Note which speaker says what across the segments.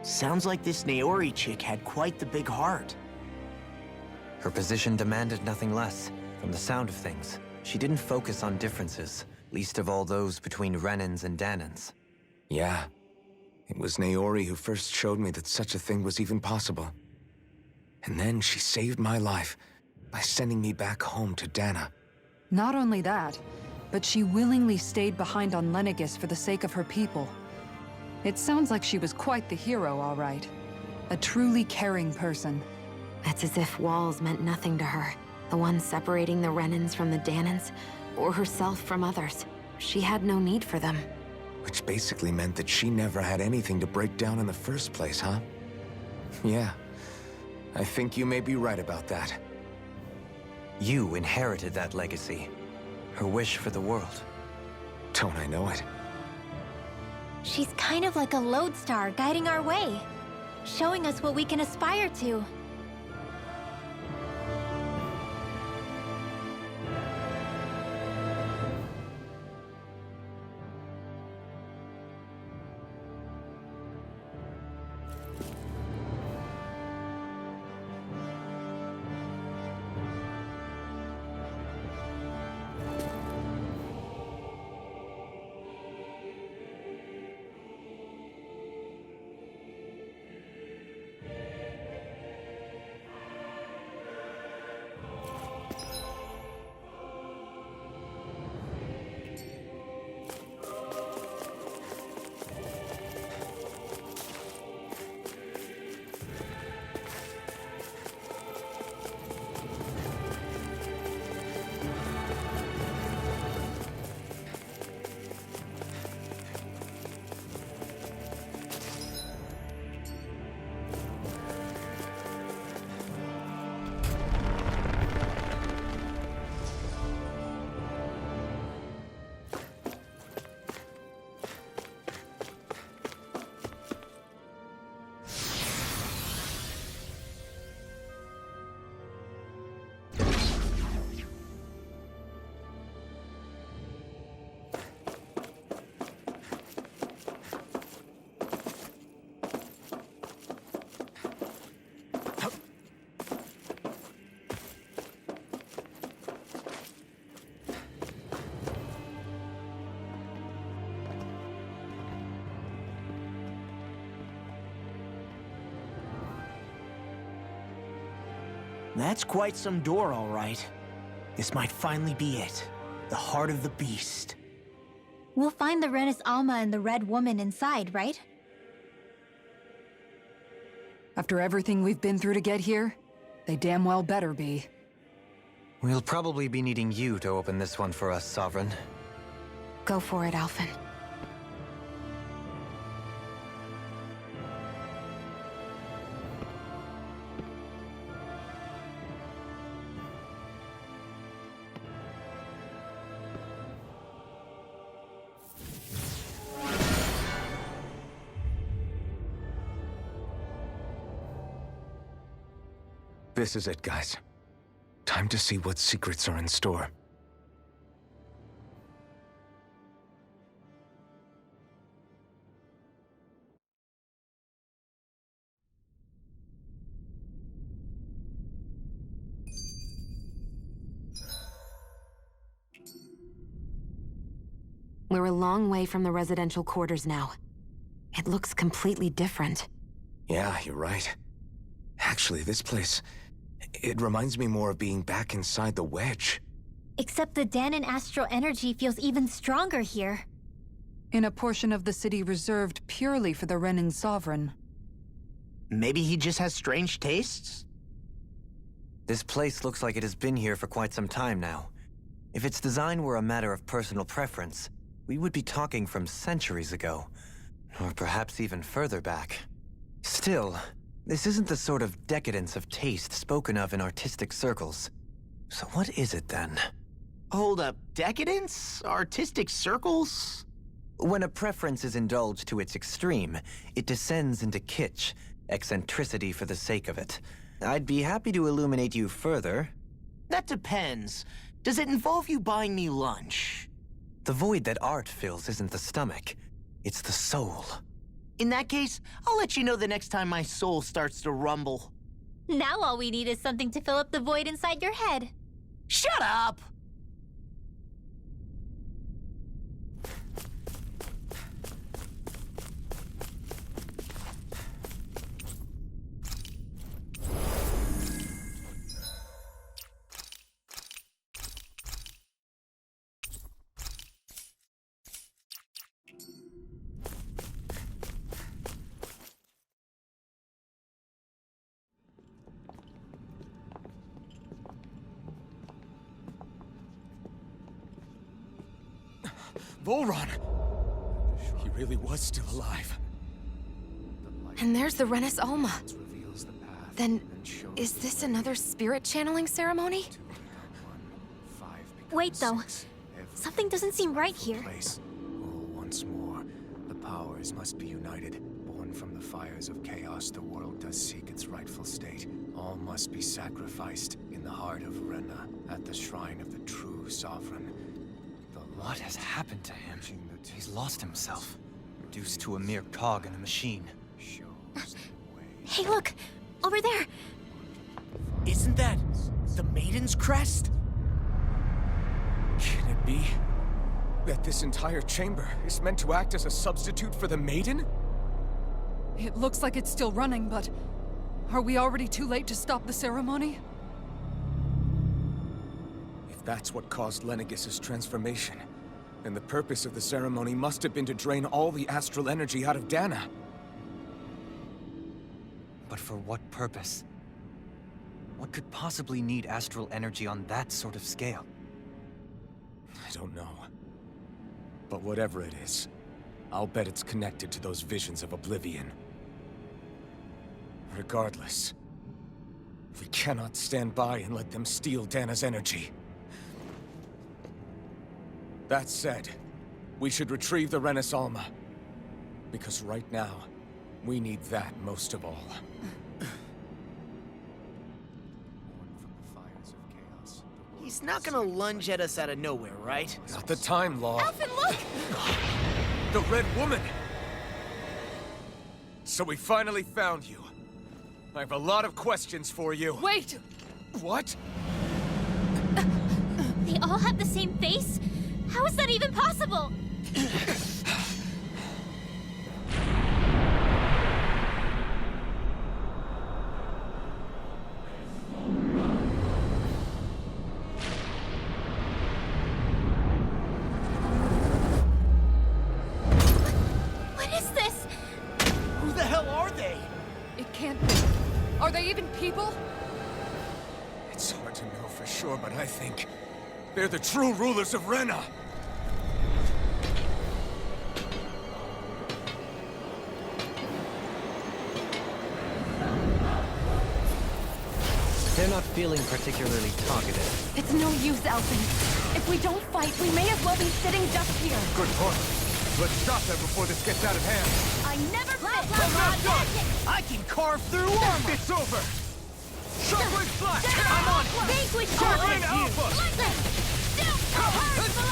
Speaker 1: Sounds like this Naori chick had quite the big heart.
Speaker 2: Her position demanded nothing less. From the sound of things, she didn't focus on differences, least of all those between Renans and Danans.
Speaker 3: Yeah. It was Naori who first showed me that such a thing was even possible. And then she saved my life by sending me back home to Dana.
Speaker 4: Not only that, but she willingly stayed behind on Lenegis for the sake of her people. It sounds like she was quite the hero, all right. A truly caring person.
Speaker 5: It's as if walls meant nothing to her. The ones separating the Renans from the Danans, or herself from others. She had no need for them.
Speaker 3: Which basically meant that she never had anything to break down in the first place, huh? Yeah. I think you may be right about that.
Speaker 2: You inherited that legacy. Her wish for the world.
Speaker 3: Don't I know it?
Speaker 6: She's kind of like a lodestar guiding our way, showing us what we can aspire to.
Speaker 1: That's quite some door, all right. This might finally be it. The heart of the beast.
Speaker 6: We'll find the Renis Alma and the Red Woman inside, right?
Speaker 4: After everything we've been through to get here, they damn well better be.
Speaker 2: We'll probably be needing you to open this one for us, Sovereign.
Speaker 5: Go for it, Alphen.
Speaker 3: This is it, guys. Time to see what secrets are in store.
Speaker 5: We're a long way from the residential quarters now. It looks completely different.
Speaker 3: Yeah, you're right. Actually, this place... it reminds me more of being back inside the Wedge.
Speaker 6: Except the Danan astral energy feels even stronger here.
Speaker 4: In a portion of the city reserved purely for the Renin Sovereign.
Speaker 1: Maybe he just has strange tastes?
Speaker 2: This place looks like it has been here for quite some time now. If its design were a matter of personal preference, we would be talking from centuries ago. Or perhaps even further back. Still, this isn't the sort of decadence of taste spoken of in artistic circles. So what is it then?
Speaker 1: Hold up, decadence? Artistic circles?
Speaker 2: When a preference is indulged to its extreme, it descends into kitsch, eccentricity for the sake of it. I'd be happy to illuminate you further.
Speaker 1: That depends. Does it involve you buying me lunch?
Speaker 2: The void that art fills isn't the stomach, it's the soul.
Speaker 1: In that case, I'll let you know the next time my soul starts to rumble.
Speaker 6: Now all we need is something to fill up the void inside your head.
Speaker 1: Shut up!
Speaker 3: Volron! He really was still alive.
Speaker 5: And there's the Renis Alma. Then, is this another spirit channeling ceremony?
Speaker 6: Wait, though. Something doesn't seem right here.
Speaker 7: Once more, the powers must be united. Born from the fires of chaos, the world does seek its rightful state. All must be sacrificed in the heart of Renna, at the shrine of the true sovereign.
Speaker 2: What has happened to him? He's lost himself, reduced to a mere cog in a machine.
Speaker 6: Hey, look! Over there!
Speaker 1: Isn't that the Maiden's crest?
Speaker 3: Can it be that this entire chamber is meant to act as a substitute for the Maiden?
Speaker 4: It looks like it's still running, but are we already too late to stop the ceremony?
Speaker 3: If that's what caused Lenegis' transformation, then the purpose of the ceremony must have been to drain all the astral energy out of Dana.
Speaker 2: But for what purpose? What could possibly need astral energy on that sort of scale?
Speaker 3: I don't know. But whatever it is, I'll bet it's connected to those visions of oblivion. Regardless, we cannot stand by and let them steal Dana's energy. That said, we should retrieve the Renis Alma. Because right now, we need that most of all.
Speaker 1: He's not gonna lunge at us out of nowhere, right?
Speaker 3: Not the time, Law.
Speaker 6: Alphen, look!
Speaker 3: The Red Woman! So we finally found you. I have a lot of questions for you.
Speaker 4: Wait!
Speaker 3: What?
Speaker 6: They all have the same face? How is that even possible? What is this?
Speaker 1: Who the hell are they?
Speaker 4: It can't be. Are they even people?
Speaker 3: It's hard to know for sure, but I think they're the true rulers of Renna.
Speaker 2: They're not feeling particularly talkative.
Speaker 5: It's no use, Alphen. If we don't fight, we may as well be sitting just here.
Speaker 3: Good point. Let's stop them before this gets out of hand.
Speaker 6: I never
Speaker 1: I'm not done! I can carve through armor!
Speaker 3: It's over! Shockwave Flash!
Speaker 1: I'm on it!
Speaker 6: Vanquish
Speaker 3: Shockwave Alpha!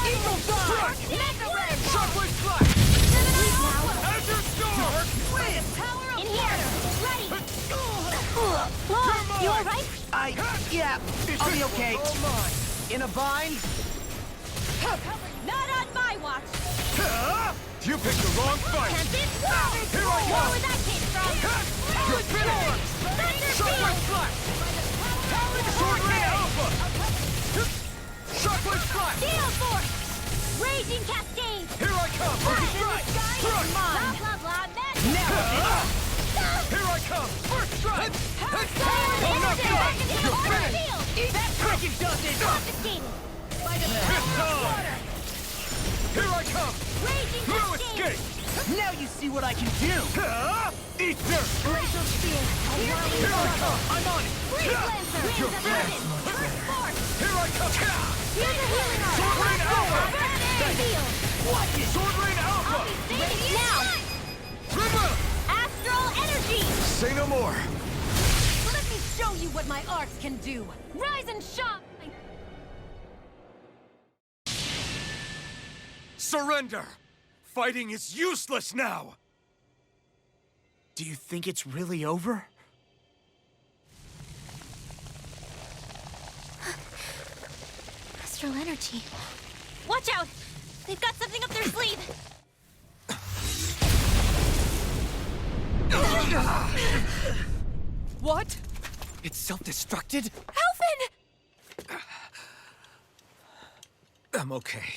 Speaker 1: Eagle Strike!
Speaker 3: Shockwave Flash! Azure Storm!
Speaker 6: In here! Ready! Whoa! You alright?
Speaker 1: Yeah, I'll be okay. In a bind?
Speaker 6: Not on my watch!
Speaker 3: You picked the wrong fight!
Speaker 6: Tempted?
Speaker 3: Here I go!
Speaker 6: Where that came from?
Speaker 3: Your Storm! Shockwave Flash! Sword Ray Alpha! Shockwave Flash!
Speaker 6: Gale Force! Raging Cascade!
Speaker 3: Here I come! First strike! Thrust!
Speaker 6: Blah, blah, blah, magic!
Speaker 3: Here I come! First strike!
Speaker 6: I'm not done!
Speaker 3: You're finished!
Speaker 1: That freaking does it!
Speaker 6: Confiscated!
Speaker 3: This time! Here I come!
Speaker 6: Raging
Speaker 3: No
Speaker 6: Cascade!
Speaker 3: escape!
Speaker 1: Now you see what I can do!
Speaker 3: Eat this!
Speaker 6: Glacial Spear! Piercing
Speaker 3: Here I come!
Speaker 6: I'm on it! Freeze Lancer!
Speaker 3: You're
Speaker 6: Winds of
Speaker 3: finished!
Speaker 6: Heaven! Earth Force!
Speaker 3: Here I come!
Speaker 6: Here's a healing arm!
Speaker 3: Sword Rain Alpha!
Speaker 6: Field!
Speaker 3: What? Sword Rain
Speaker 6: I'll
Speaker 3: Alpha!
Speaker 6: be saving you now!
Speaker 3: River!
Speaker 6: Astral Energy!
Speaker 3: Say no more!
Speaker 6: Let me show you what my arts can do! Rise and shine!
Speaker 3: Surrender! Fighting is useless now!
Speaker 1: Do you think it's really over?
Speaker 6: Astral energy. Watch out! They've got something up their sleeve!
Speaker 4: What?
Speaker 3: It's self-destructed?
Speaker 6: Alphen!
Speaker 3: I'm okay.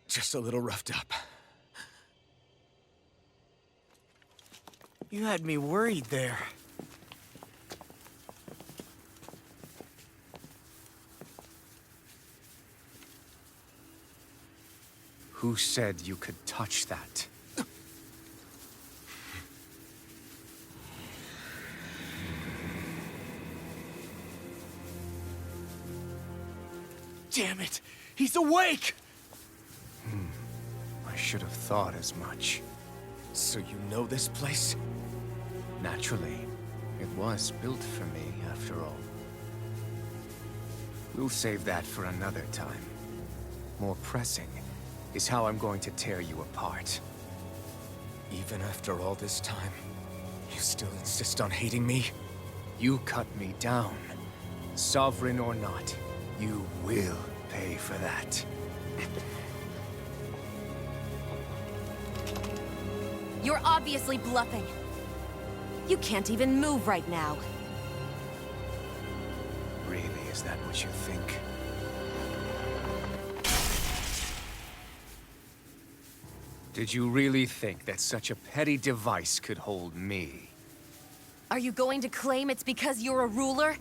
Speaker 3: Just a little roughed up.
Speaker 1: You had me worried there.
Speaker 7: Who said you could touch that?
Speaker 1: Damn it! He's awake!
Speaker 7: I should have thought as much.
Speaker 3: So you know this place?
Speaker 7: Naturally, it was built for me, after all. We'll save that for another time. More pressing is how I'm going to tear you apart.
Speaker 3: Even after all this time, you still insist on hating me?
Speaker 7: You cut me down. Sovereign or not, you will pay for that.
Speaker 5: You're obviously bluffing. You can't even move right now.
Speaker 7: Really, is that what you think? Did you really think that such a petty device could hold me?
Speaker 5: Are you going to claim it's because you're a ruler?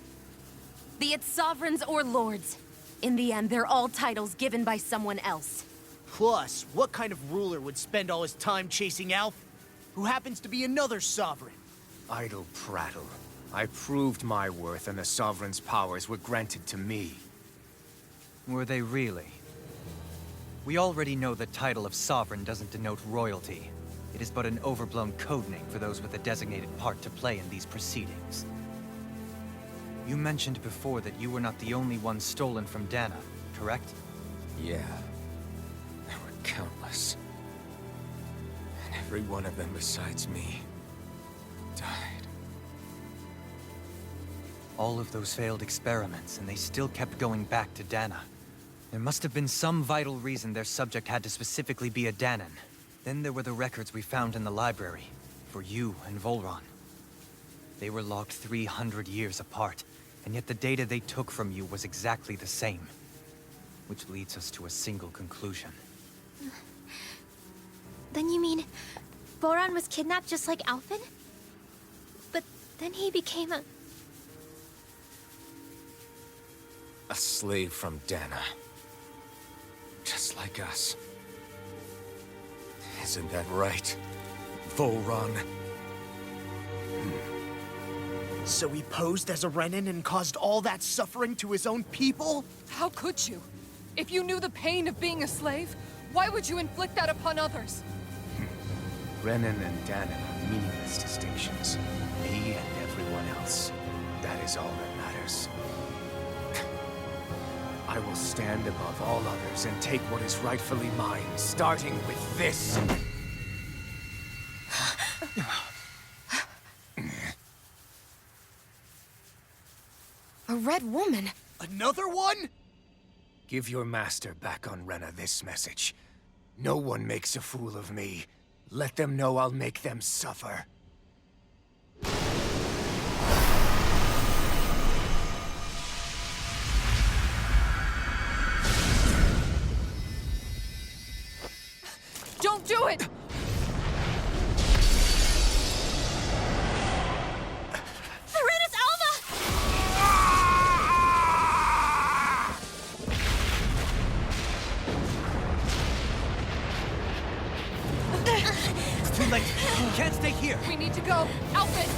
Speaker 5: Be it sovereigns or lords. In the end, they're all titles given by someone else.
Speaker 1: Plus, what kind of ruler would spend all his time chasing Alf, who happens to be another sovereign?
Speaker 7: Idle prattle. I proved my worth and the Sovereign's powers were granted to me.
Speaker 2: Were they really? We already know the title of Sovereign doesn't denote royalty. It is but an overblown codename for those with a designated part to play in these proceedings. You mentioned before that you were not the only one stolen from Dana, correct?
Speaker 3: Yeah. There were countless. And every one of them besides me died.
Speaker 2: All of those failed experiments, and they still kept going back to Dana. There must have been some vital reason their subject had to specifically be a Danan. Then there were the records we found in the library, for you and Volron. They were logged 300 years apart, and yet the data they took from you was exactly the same. Which leads us to a single conclusion.
Speaker 6: Then you mean Voron was kidnapped just like Alphen? But then he became a...
Speaker 3: A slave from Dana. Just like us. Isn't that right, Volron?
Speaker 1: So he posed as a Renan and caused all that suffering to his own people?
Speaker 4: How could you? If you knew the pain of being a slave, why would you inflict that upon others?
Speaker 7: Renan and Danan are meaningless distinctions. Me and everyone else. That is all that matters. I will stand above all others and take what is rightfully mine, starting with this.
Speaker 5: A red woman?
Speaker 1: Another one?
Speaker 7: Give your master back on Rena this message. No one makes a fool of me. Let them know I'll make them suffer.
Speaker 4: Don't do it!
Speaker 6: Serenus Alva!
Speaker 2: It's too late. You can't stay here.
Speaker 4: We need to go. Alphen!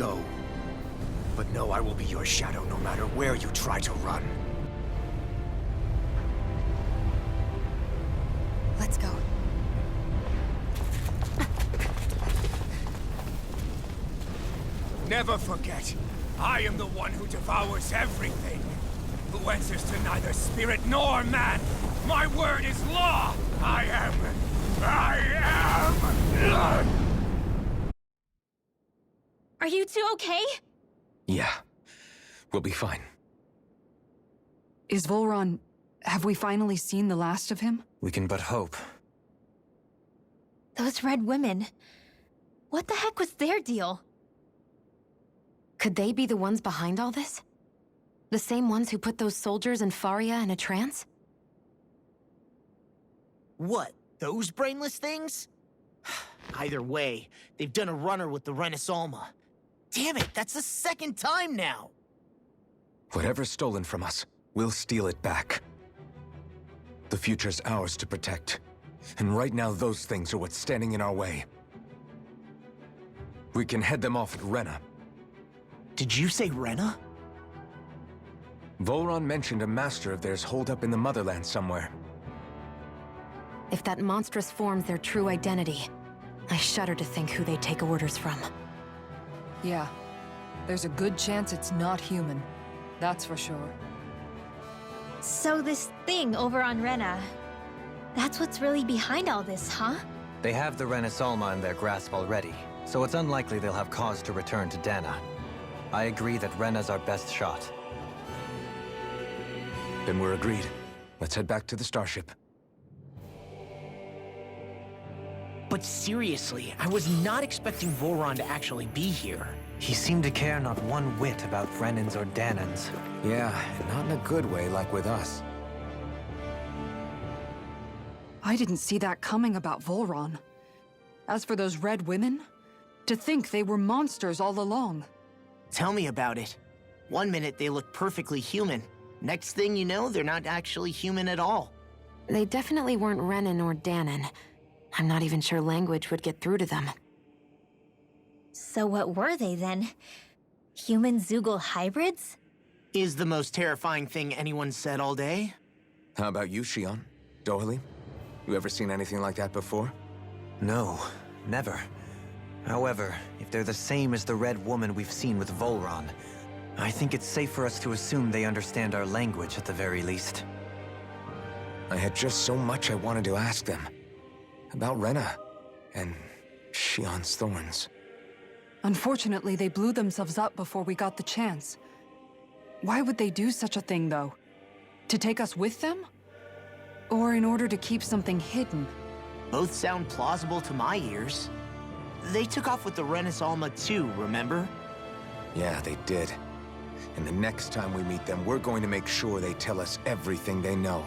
Speaker 7: go. But know I will be your shadow no matter where you try to run.
Speaker 5: Let's go.
Speaker 7: Never forget, I am the one who devours everything. Who answers to neither spirit nor man. My word is law! I am...
Speaker 6: Are you two okay?
Speaker 3: Yeah. We'll be fine.
Speaker 4: Is Volron... have we finally seen the last of him?
Speaker 2: We can but hope.
Speaker 6: Those red women. What the heck was their deal?
Speaker 5: Could they be the ones behind all this? The same ones who put those soldiers in Faria in a trance?
Speaker 1: What? Those brainless things? Either way, they've done a runner with the Renis Alma. Damn it, that's the second time now!
Speaker 3: Whatever's stolen from us, we'll steal it back. The future's ours to protect. And right now, those things are what's standing in our way. We can head them off at Rena.
Speaker 1: Did you say Rena?
Speaker 3: Volron mentioned a master of theirs holed up in the Motherland somewhere.
Speaker 5: If that monstrous form's their true identity, I shudder to think who they take orders from.
Speaker 4: Yeah. There's a good chance it's not human. That's for sure.
Speaker 6: So this thing over on Rena, that's what's really behind all this, huh?
Speaker 2: They have the Renis Alma in their grasp already, so it's unlikely they'll have cause to return to Dana. I agree that Rena's our best shot.
Speaker 3: Then we're agreed. Let's head back to the starship.
Speaker 1: But seriously, I was not expecting Volron to actually be here.
Speaker 2: He seemed to care not one whit about Renans or Danans.
Speaker 3: Yeah, and not in a good way like with us.
Speaker 4: I didn't see that coming about Volron. As for those red women, to think they were monsters all along.
Speaker 1: Tell me about it. One minute they look perfectly human. Next thing you know, they're not actually human at all.
Speaker 5: They definitely weren't Renan or Danan. I'm not even sure language would get through to them.
Speaker 6: So what were they then? Human Zoogle hybrids?
Speaker 1: Is the most terrifying thing anyone said all day?
Speaker 3: How about you, Shion? Dohalim? You ever seen anything like that before?
Speaker 2: No, never. However, if they're the same as the Red Woman we've seen with Volron, I think it's safe for us to assume they understand our language at the very least.
Speaker 3: I had just so much I wanted to ask them. About Rena, and Shion's thorns.
Speaker 4: Unfortunately, they blew themselves up before we got the chance. Why would they do such a thing, though? To take us with them? Or in order to keep something hidden?
Speaker 1: Both sound plausible to my ears. They took off with the Renis Alma too, remember?
Speaker 3: Yeah, they did. And the next time we meet them, we're going to make sure they tell us everything they know.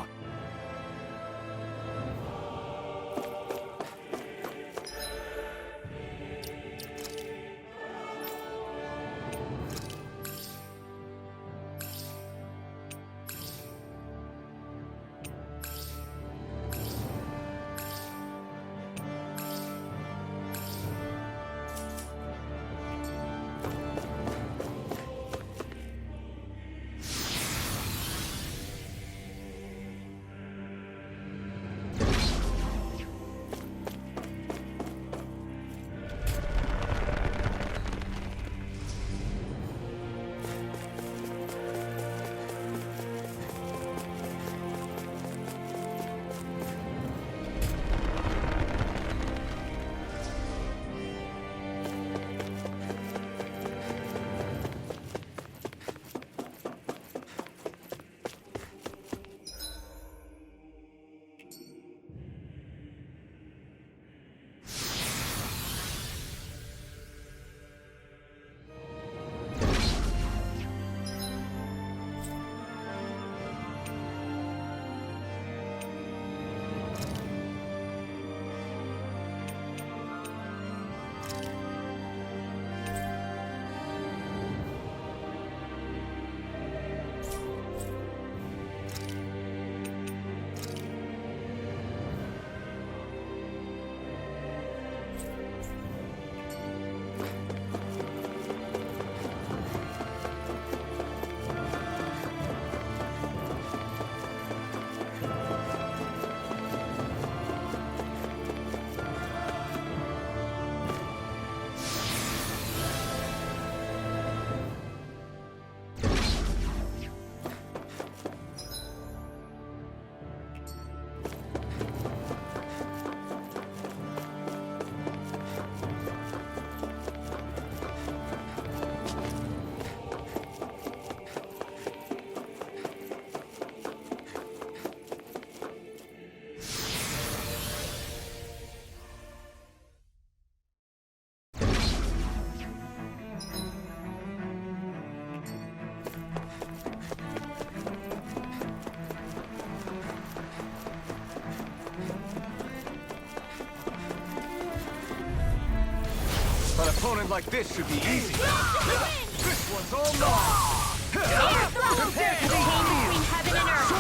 Speaker 3: opponent like this should be easy. This one's all mine.
Speaker 6: Prepare to be between heaven and earth.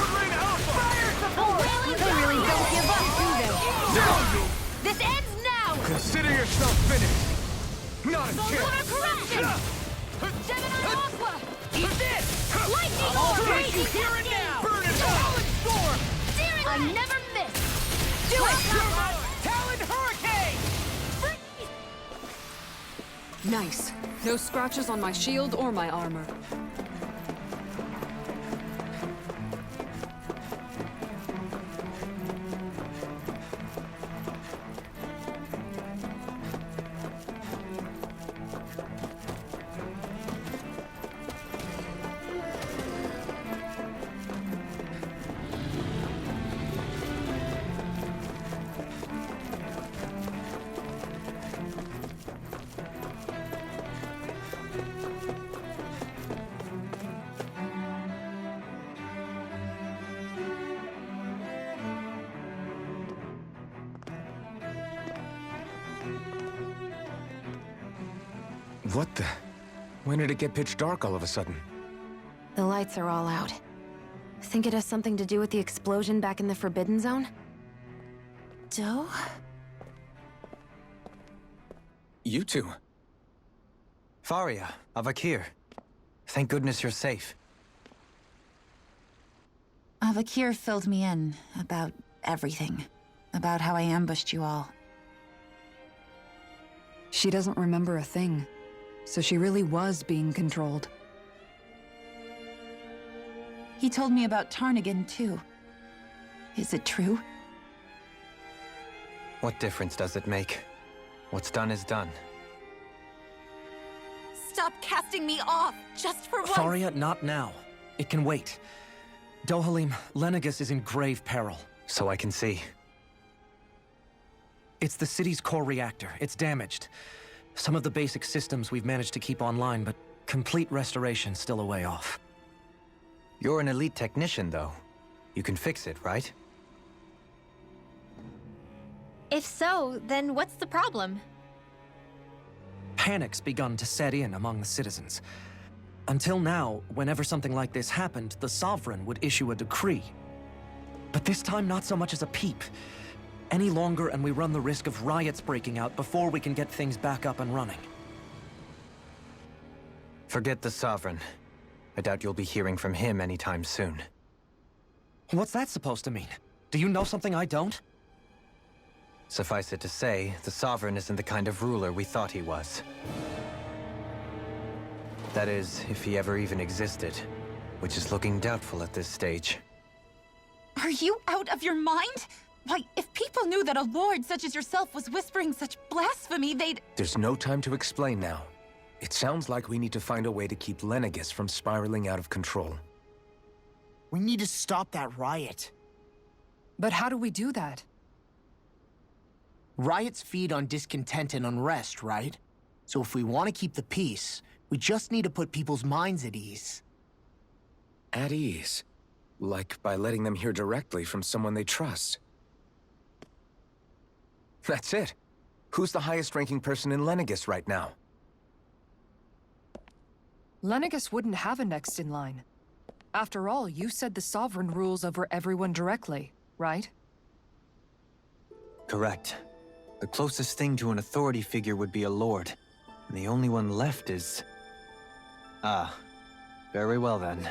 Speaker 6: They really don't give up, do they? This ends now!
Speaker 3: Consider yourself finished. Not a
Speaker 6: Solar
Speaker 3: chance.
Speaker 6: correction! Gemini Aqua! Eat this! Lightning orb! Raging here and now!
Speaker 1: Burn it out! Storm!
Speaker 6: Searing I never miss! Do it!
Speaker 1: Talon Hurricane!
Speaker 4: Nice. No scratches on my shield or my armor.
Speaker 3: What the? When did it get pitch dark all of a sudden?
Speaker 5: The lights are all out. Think it has something to do with the explosion back in the Forbidden Zone?
Speaker 6: Doe?
Speaker 3: You two.
Speaker 2: Faria, Avakir. Thank goodness you're safe.
Speaker 8: Avakir filled me in about everything. About how I ambushed you all.
Speaker 4: She doesn't remember a thing. So she really was being controlled.
Speaker 8: He told me about Tarnigan, too. Is it true?
Speaker 2: What difference does it make? What's done is done.
Speaker 6: Stop casting me off, just for once!
Speaker 9: Faria, not now. It can wait. Dohalim, Lenegis is in grave peril.
Speaker 2: So I can see.
Speaker 9: It's the city's core reactor. It's damaged. Some of the basic systems we've managed to keep online, but complete restoration's still a way off.
Speaker 2: You're an elite technician, though. You can fix it, right?
Speaker 6: If so, then what's the problem?
Speaker 9: Panic's begun to set in among the citizens. Until now, whenever something like this happened, the Sovereign would issue a decree. But this time, not so much as a peep. Any longer, and we run the risk of riots breaking out before we can get things back up and running.
Speaker 2: Forget the Sovereign. I doubt you'll be hearing from him anytime soon.
Speaker 9: What's that supposed to mean? Do you know something I don't?
Speaker 2: Suffice it to say, the Sovereign isn't the kind of ruler we thought he was. That is, if he ever even existed, which is looking doubtful at this stage.
Speaker 8: Are you out of your mind? Why, if people knew that a lord such as yourself was whispering such blasphemy, they'd—
Speaker 3: There's no time to explain now. It sounds like we need to find a way to keep Lenegis from spiraling out of control.
Speaker 1: We need to stop that riot.
Speaker 4: But how do we do that?
Speaker 1: Riots feed on discontent and unrest, right? So if we want to keep the peace, we just need to put people's minds at ease.
Speaker 3: At ease? Like by letting them hear directly from someone they trust. That's it. Who's the highest-ranking person in Lenegis right now?
Speaker 4: Lenegis wouldn't have a next in line. After all, you said the Sovereign rules over everyone directly, right?
Speaker 2: Correct. The closest thing to an authority figure would be a lord. And the only one left is... Ah. Very well then.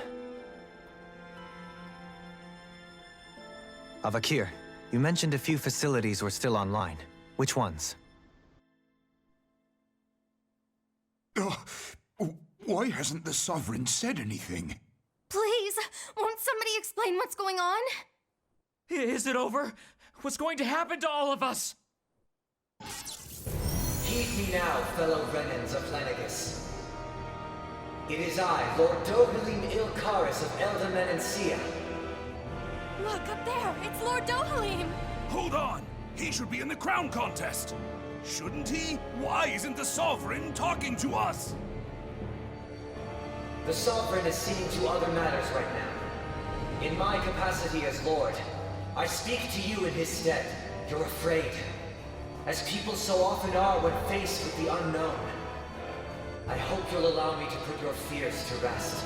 Speaker 2: Avakir, you mentioned a few facilities were still online. Which ones?
Speaker 10: Why hasn't the Sovereign said anything?
Speaker 6: Please, won't somebody explain what's going on?
Speaker 11: Is it over? What's going to happen to all of us?
Speaker 12: Heed me now, fellow Renans of Lenegis. It is I, Lord Dohalim Ilkaris of Eldaman and Sia.
Speaker 6: Look, up there! It's Lord Dohalim!
Speaker 10: Hold on! He should be in the crown contest! Shouldn't he? Why isn't the Sovereign talking to us?
Speaker 12: The Sovereign is seeing to other matters right now. In my capacity as Lord, I speak to you in his stead. You're afraid. As people so often are when faced with the unknown. I hope you'll allow me to put your fears to rest.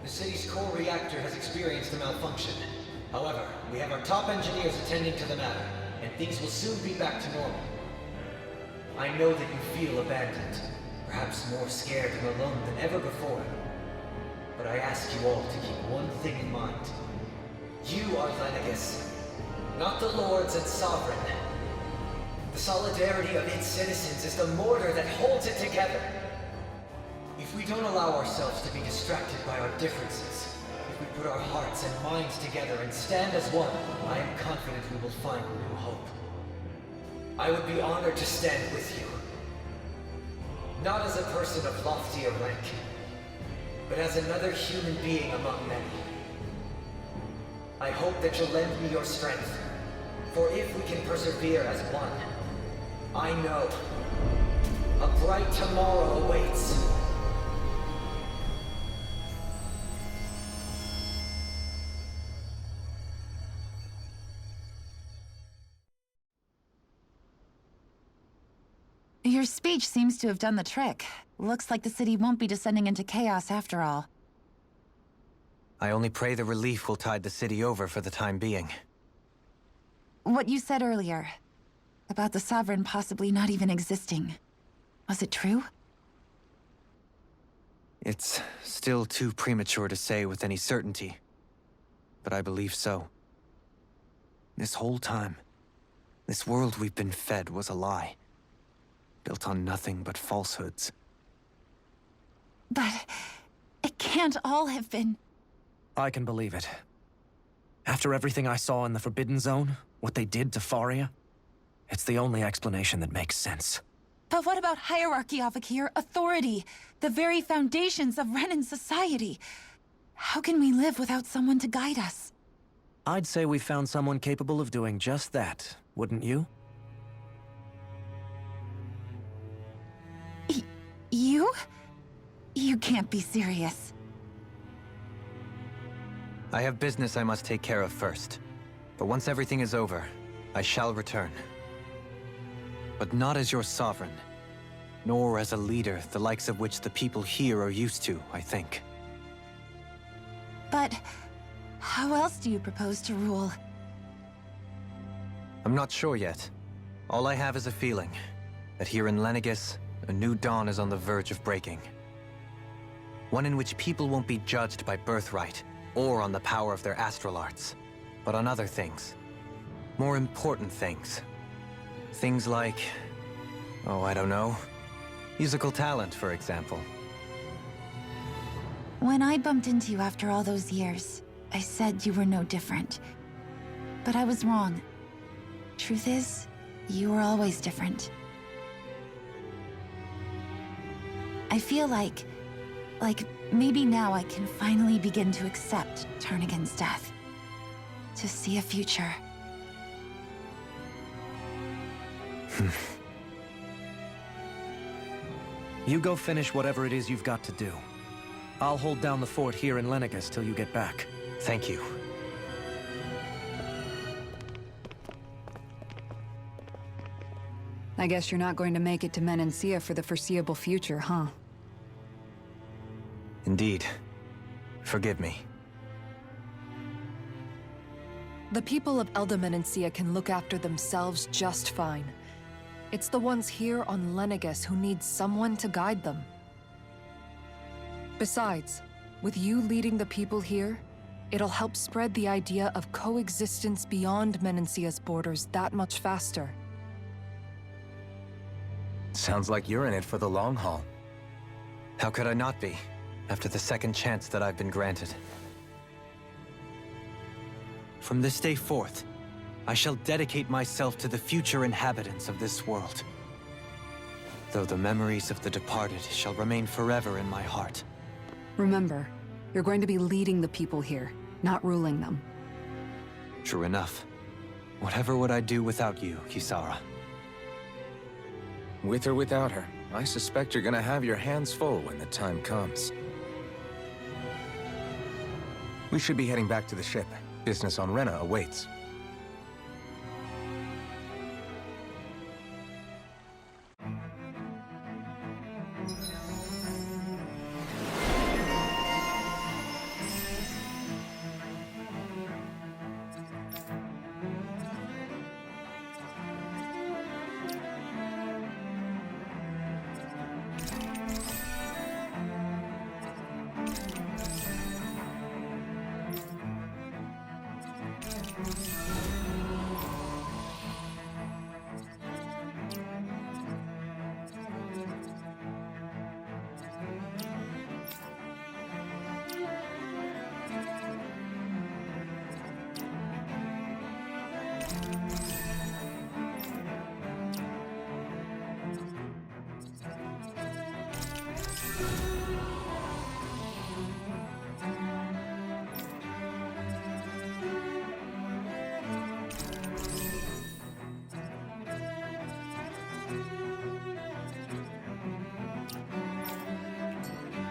Speaker 12: The city's core reactor has experienced a malfunction. However, we have our top engineers attending to the matter, and things will soon be back to normal. I know that you feel abandoned, perhaps more scared and alone than ever before. But I ask you all to keep one thing in mind. You are Lenegis, not the Lords and Sovereign. The solidarity of its citizens is the mortar that holds it together. If we don't allow ourselves to be distracted by our differences, if we put our hearts and minds together and stand as one, I am confident we will find new hope. I would be honored to stand with you. Not as a person of loftier rank, but as another human being among many. I hope that you'll lend me your strength, for if we can persevere as one, I know a bright tomorrow awaits.
Speaker 8: Your speech seems to have done the trick. Looks like the city won't be descending into chaos after all.
Speaker 2: I only pray the relief will tide the city over for the time being.
Speaker 8: What you said earlier, about the Sovereign possibly not even existing, was it true?
Speaker 2: It's still too premature to say with any certainty, but I believe so. This whole time, this world we've been fed was a lie, built on nothing but falsehoods.
Speaker 8: But it can't all have been...
Speaker 9: I can believe it. After everything I saw in the Forbidden Zone, what they did to Faria, it's the only explanation that makes sense.
Speaker 8: But what about hierarchy, Avakir? Authority? The very foundations of Renan society? How can we live without someone to guide us?
Speaker 9: I'd say we found someone capable of doing just that, wouldn't you?
Speaker 8: You? You can't be serious.
Speaker 2: I have business I must take care of first. But once everything is over, I shall return. But not as your sovereign, nor as a leader the likes of which the people here are used to, I think.
Speaker 8: But how else do you propose to rule?
Speaker 2: I'm not sure yet. All I have is a feeling that here in Lenegis, a new dawn is on the verge of breaking. One in which people won't be judged by birthright or on the power of their astral arts, but on other things. More important things. Things like, oh, I don't know, musical talent, for example.
Speaker 8: When I bumped into you after all those years, I said you were no different. But I was wrong. Truth is, you were always different. I feel like maybe now I can finally begin to accept Turnagain's death. To see a future.
Speaker 9: You go finish whatever it is you've got to do. I'll hold down the fort here in Lenegis till you get back.
Speaker 2: Thank you.
Speaker 4: I guess you're not going to make it to Menancia for the foreseeable future, huh?
Speaker 2: Indeed. Forgive me.
Speaker 13: The people of Elda Menancia can look after themselves just fine. It's the ones here on Lenegis who need someone to guide them. Besides, with you leading the people here, it'll help spread the idea of coexistence beyond Menancia's borders that much faster.
Speaker 3: Sounds like you're in it for the long haul.
Speaker 2: How could I not be, after the second chance that I've been granted? From this day forth, I shall dedicate myself to the future inhabitants of this world. Though the memories of the departed shall remain forever in my heart.
Speaker 4: Remember, you're going to be leading the people here, not ruling them.
Speaker 2: True enough. Whatever would I do without you, Kisara?
Speaker 3: With or without her, I suspect you're gonna have your hands full when the time comes. We should be heading back to the ship. Business on Rena awaits.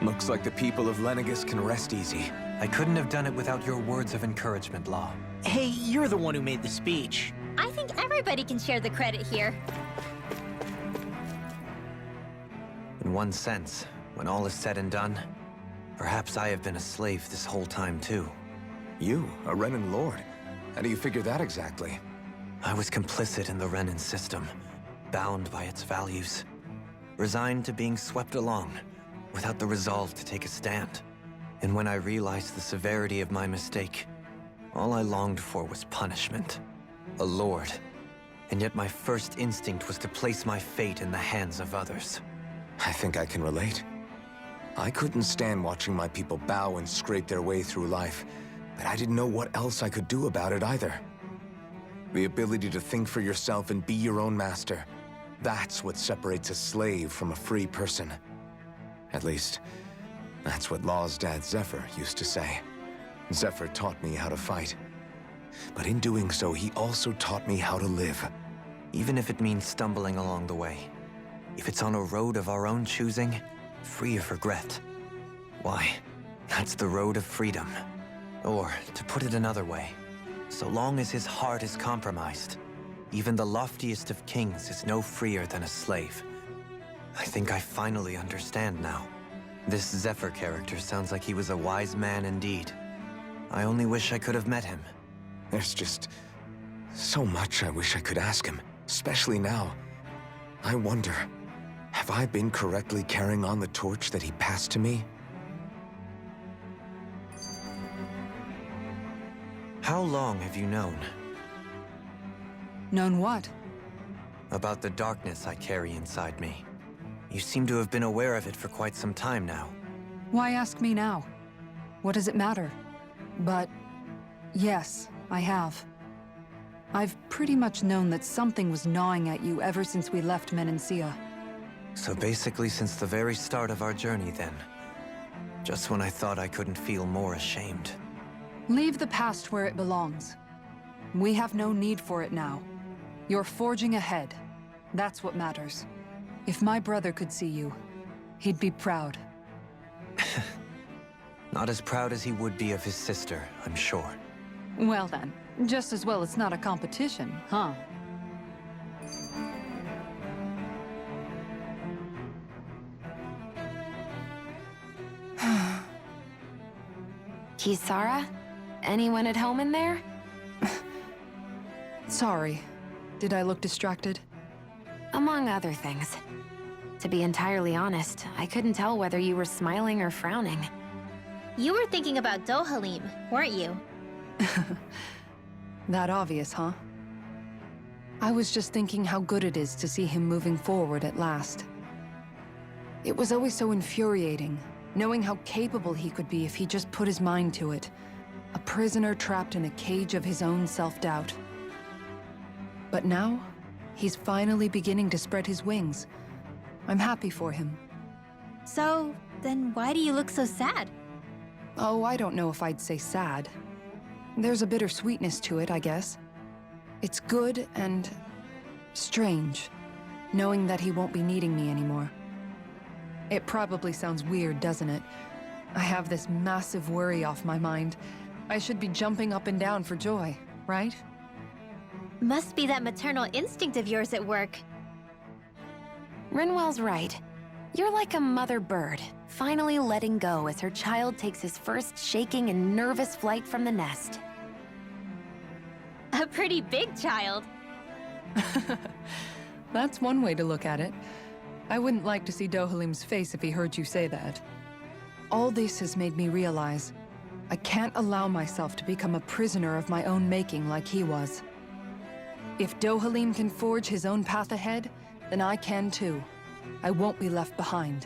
Speaker 3: Looks like the people of Lenegis can rest easy.
Speaker 2: I couldn't have done it without your words of encouragement, Law.
Speaker 1: Hey, you're the one who made the speech.
Speaker 6: I think everybody can share the credit here.
Speaker 2: In one sense, when all is said and done, perhaps I have been a slave this whole time too.
Speaker 3: You, a Renan Lord? How do you figure that exactly?
Speaker 2: I was complicit in the Renan system, bound by its values, resigned to being swept along, without the resolve to take a stand. And when I realized the severity of my mistake, all I longed for was punishment. A lord. And yet my first instinct was to place my fate in the hands of others.
Speaker 3: I think I can relate. I couldn't stand watching my people bow and scrape their way through life, but I didn't know what else I could do about it either. The ability to think for yourself and be your own master, that's what separates a slave from a free person. At least, that's what Law's dad Zephyr used to say. Zephyr taught me how to fight. But in doing so, he also taught me how to live.
Speaker 2: Even if it means stumbling along the way. If it's on a road of our own choosing, free of regret. Why, that's the road of freedom. Or, to put it another way, so long as his heart is compromised, even the loftiest of kings is no freer than a slave. I think I finally understand now. This Zephyr character sounds like he was a wise man indeed. I only wish I could have met him.
Speaker 3: There's just so much I wish I could ask him, especially now. I wonder, have I been correctly carrying on the torch that he passed to me?
Speaker 2: How long have you known?
Speaker 4: Known what?
Speaker 2: About the darkness I carry inside me. You seem to have been aware of it for quite some time now.
Speaker 4: Why ask me now? What does it matter? But yes, I have. I've pretty much known that something was gnawing at you ever since we left Menancia.
Speaker 2: So basically since the very start of our journey then. Just when I thought I couldn't feel more ashamed.
Speaker 4: Leave the past where it belongs. We have no need for it now. You're forging ahead. That's what matters. If my brother could see you, he'd be proud.
Speaker 2: Not as proud as he would be of his sister, I'm sure.
Speaker 4: Well then, just as well it's not a competition, huh?
Speaker 5: Kisara? Anyone at home in there?
Speaker 4: Sorry. Did I look distracted?
Speaker 5: Among other things. To be entirely honest, I couldn't tell whether you were smiling or frowning.
Speaker 6: You were thinking about Dohalim, weren't you?
Speaker 4: That obvious, huh? I was just thinking how good it is to see him moving forward at last. It was always so infuriating, knowing how capable he could be if he just put his mind to it. A prisoner trapped in a cage of his own self-doubt. But now, he's finally beginning to spread his wings. I'm happy for him.
Speaker 6: So, then why do you look so sad?
Speaker 4: Oh, I don't know if I'd say sad. There's a bittersweetness to it, I guess. It's good and strange, knowing that he won't be needing me anymore. It probably sounds weird, doesn't it? I have this massive worry off my mind. I should be jumping up and down for joy, right?
Speaker 6: Must be that maternal instinct of yours at work.
Speaker 5: Rinwell's right. You're like a mother bird, finally letting go as her child takes his first shaking and nervous flight from the nest.
Speaker 6: A pretty big child.
Speaker 4: That's one way to look at it. I wouldn't like to see Dohalim's face if he heard you say that. All this has made me realize I can't allow myself to become a prisoner of my own making like he was. If Dohalim can forge his own path ahead, then I can too. I won't be left behind.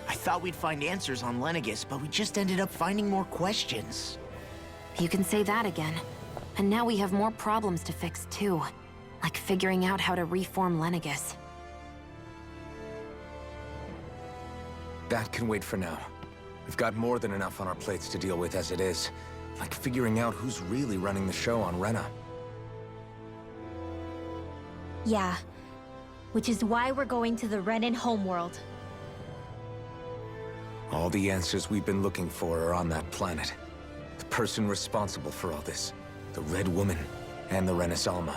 Speaker 1: I thought we'd find answers on Lenegis, but we just ended up finding more questions.
Speaker 5: You can say that again. And now we have more problems to fix, too. Like figuring out how to reform Lenegis.
Speaker 3: That can wait for now. We've got more than enough on our plates to deal with as it is. Like figuring out who's really running the show on Rena.
Speaker 6: Yeah. Which is why we're going to the Renan homeworld.
Speaker 3: All the answers we've been looking for are on that planet. The person responsible for all this. The Red Woman and the Renaissalma.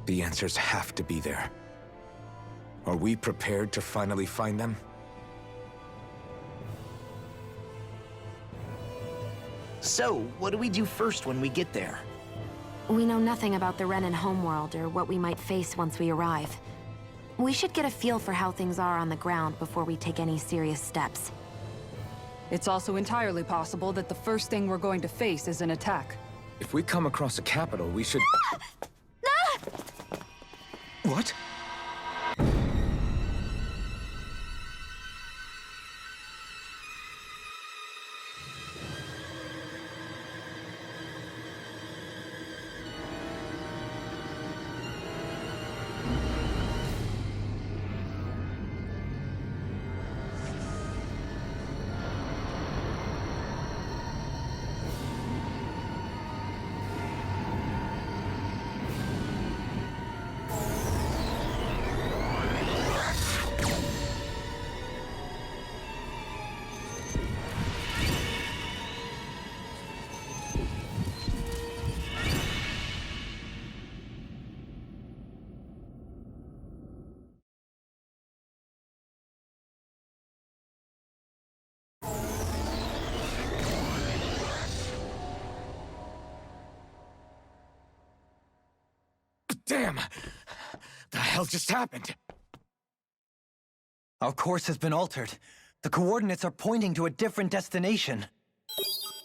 Speaker 3: The answers have to be there. Are we prepared to finally find them?
Speaker 1: So, what do we do first when we get there?
Speaker 5: We know nothing about the Renan homeworld or what we might face once we arrive. We should get a feel for how things are on the ground before we take any serious steps.
Speaker 4: It's also entirely possible that the first thing we're going to face is an attack.
Speaker 3: If we come across a capital, we should... What? Damn! The hell just happened?
Speaker 2: Our course has been altered. The coordinates are pointing to a different destination.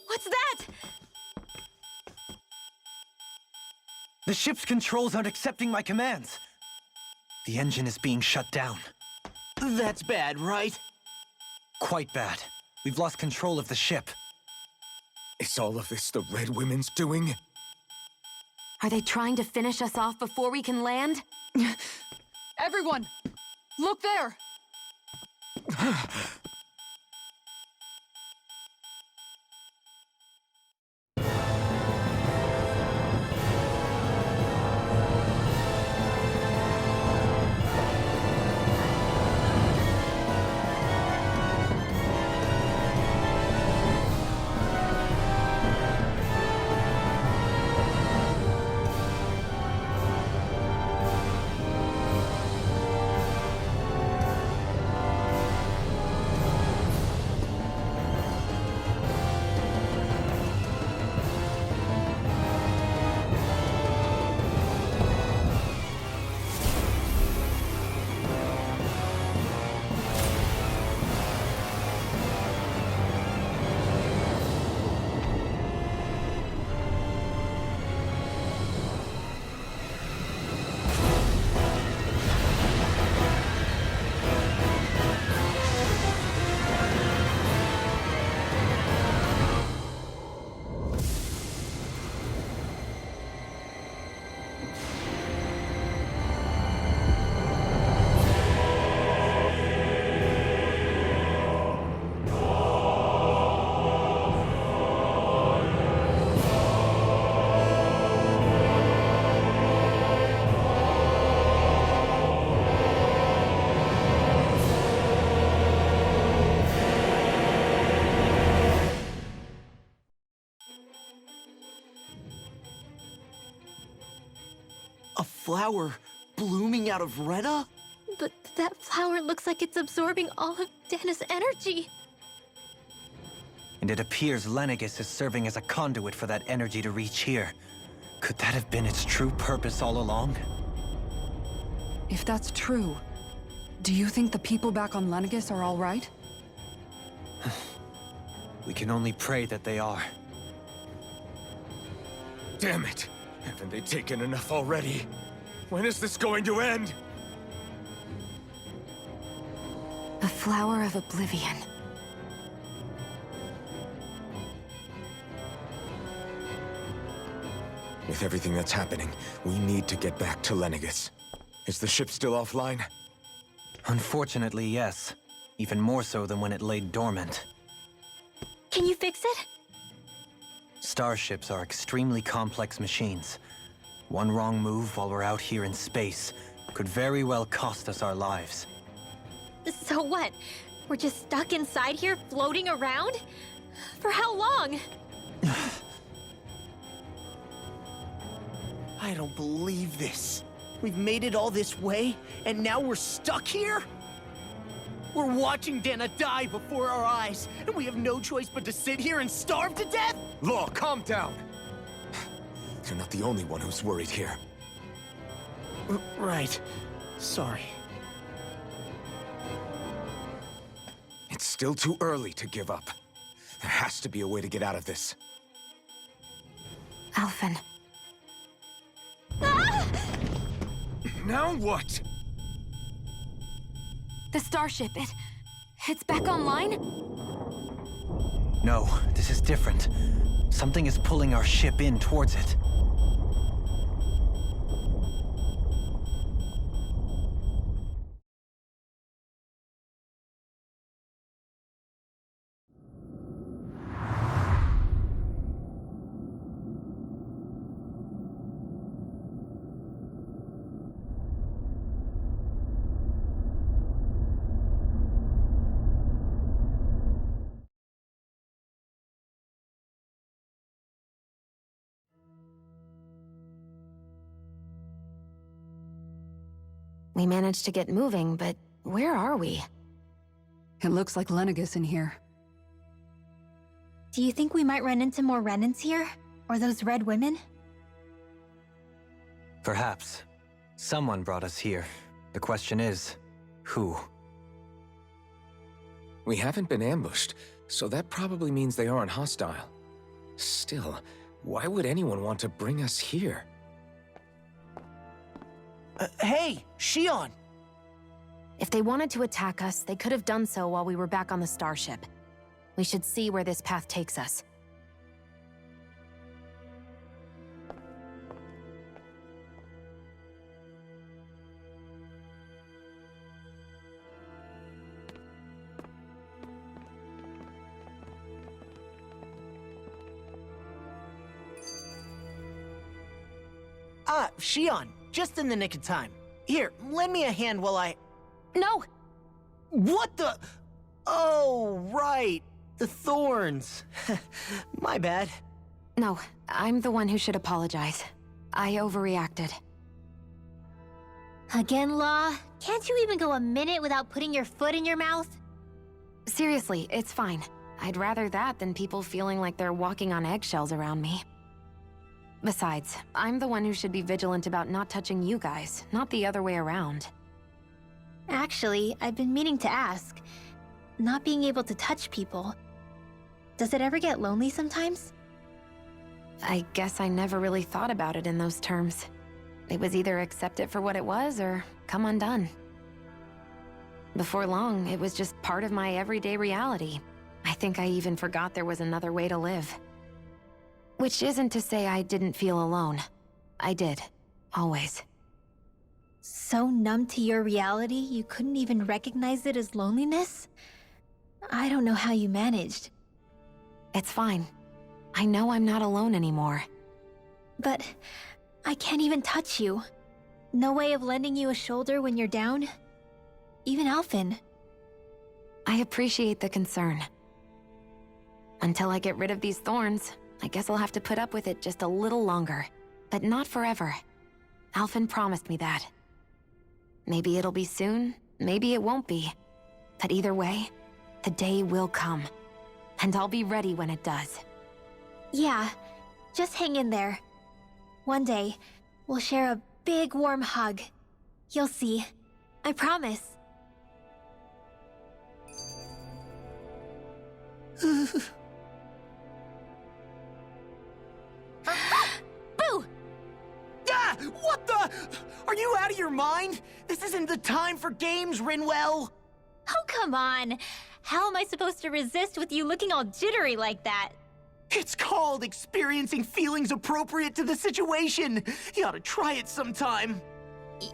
Speaker 6: What's that?
Speaker 2: The ship's controls aren't accepting my commands. The engine is being shut down.
Speaker 1: That's bad, right?
Speaker 2: Quite bad. We've lost control of the ship.
Speaker 3: Is all of this the Red Women's doing?
Speaker 5: Are they trying to finish us off before we can land?
Speaker 4: Everyone! Look there!
Speaker 1: A flower blooming out of Rena?
Speaker 6: But that flower looks like it's absorbing all of Dana's energy.
Speaker 2: And it appears Lenegis is serving as a conduit for that energy to reach here. Could that have been its true purpose all along?
Speaker 4: If that's true, do you think the people back on Lenegis are all right?
Speaker 2: We can only pray that they are.
Speaker 3: Damn it! Haven't they taken enough already? When is this going to end?
Speaker 5: A flower of oblivion.
Speaker 3: With everything that's happening, we need to get back to Lenegis. Is the ship still offline?
Speaker 2: Unfortunately, yes. Even more so than when it lay dormant.
Speaker 6: Can you fix it?
Speaker 2: Starships are extremely complex machines. One wrong move while we're out here in space could very well cost us our lives.
Speaker 6: So what? We're just stuck inside here, floating around? For how long?
Speaker 1: I don't believe this. We've made it all this way, and now we're stuck here? We're watching Dana die before our eyes, and we have no choice but to sit here and starve to death?
Speaker 3: Law, calm down! You're not the only one who's worried here.
Speaker 1: Right. Sorry.
Speaker 3: It's still too early to give up. There has to be a way to get out of this.
Speaker 5: Alphen.
Speaker 3: Now what?
Speaker 5: The starship, it's back online?
Speaker 2: No, this is different. Something is pulling our ship in towards it.
Speaker 5: We managed to get moving, but where are we?
Speaker 4: It looks like Lenegis in here.
Speaker 6: Do you think we might run into more Renans here? Or those red women?
Speaker 2: Perhaps. Someone brought us here. The question is, who?
Speaker 3: We haven't been ambushed, so that probably means they aren't hostile. Still, why would anyone want to bring us here?
Speaker 1: Hey, Shion!
Speaker 5: If they wanted to attack us, they could have done so while we were back on the starship. We should see where this path takes us.
Speaker 1: Shion, just in the nick of time. Here, lend me a hand while I...
Speaker 5: No!
Speaker 1: What the... Oh, right. The thorns. My bad.
Speaker 5: No, I'm the one who should apologize. I overreacted.
Speaker 6: Again, Law? Can't you even go a minute without putting your foot in your mouth?
Speaker 5: Seriously, it's fine. I'd rather that than people feeling like they're walking on eggshells around me. Besides, I'm the one who should be vigilant about not touching you guys, not the other way around.
Speaker 6: Actually, I've been meaning to ask. Not being able to touch people, does it ever get lonely sometimes?
Speaker 5: I guess I never really thought about it in those terms. It was either accept it for what it was or come undone. Before long, it was just part of my everyday reality. I think I even forgot there was another way to live. Which isn't to say I didn't feel alone. I did. Always.
Speaker 6: So numb to your reality, you couldn't even recognize it as loneliness? I don't know how you managed.
Speaker 5: It's fine. I know I'm not alone anymore.
Speaker 6: But I can't even touch you. No way of lending you a shoulder when you're down? Even Alphen.
Speaker 5: I appreciate the concern. Until I get rid of these thorns, I guess I'll have to put up with it just a little longer. But not forever. Alphen promised me that. Maybe it'll be soon, maybe it won't be. But either way, the day will come. And I'll be ready when it does.
Speaker 6: Yeah, just hang in there. One day, we'll share a big warm hug. You'll see. I promise. Boo!
Speaker 1: Ah! What the? Are you out of your mind? This isn't the time for games, Rinwell!
Speaker 6: Oh, come on. How am I supposed to resist with you looking all jittery like that?
Speaker 1: It's called experiencing feelings appropriate to the situation. You ought to try it sometime.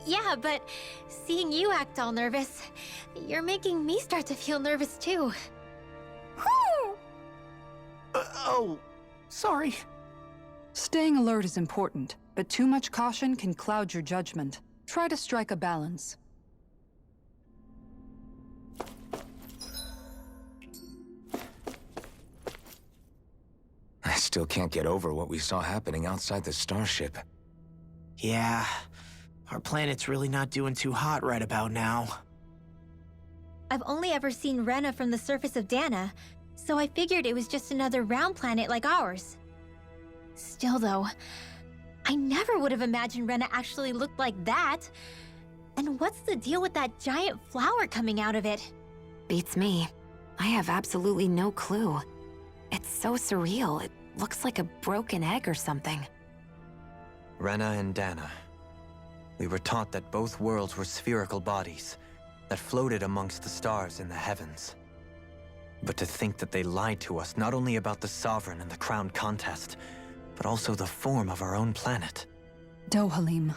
Speaker 6: Yeah, but seeing you act all nervous, you're making me start to feel nervous too.
Speaker 1: Oh, sorry.
Speaker 4: Staying alert is important, but too much caution can cloud your judgment. Try to strike a balance.
Speaker 3: I still can't get over what we saw happening outside the starship.
Speaker 1: Yeah, our planet's really not doing too hot right about now.
Speaker 6: I've only ever seen Rena from the surface of Dana, so I figured it was just another round planet like ours. Still though, I never would have imagined Rena actually looked like that. And what's the deal with that giant flower coming out of it?
Speaker 5: Beats me. I have absolutely no clue. It's so surreal. It looks like a broken egg or something.
Speaker 2: Rena and Dana. We were taught that both worlds were spherical bodies that floated amongst the stars in the heavens. But to think that they lied to us not only about the Sovereign and the Crown contest, but also the form of our own planet.
Speaker 4: Dohalim.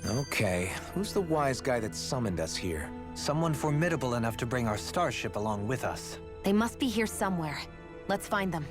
Speaker 3: Okay, who's the wise guy that summoned us here?
Speaker 2: Someone formidable enough to bring our starship along with us.
Speaker 5: They must be here somewhere. Let's find them.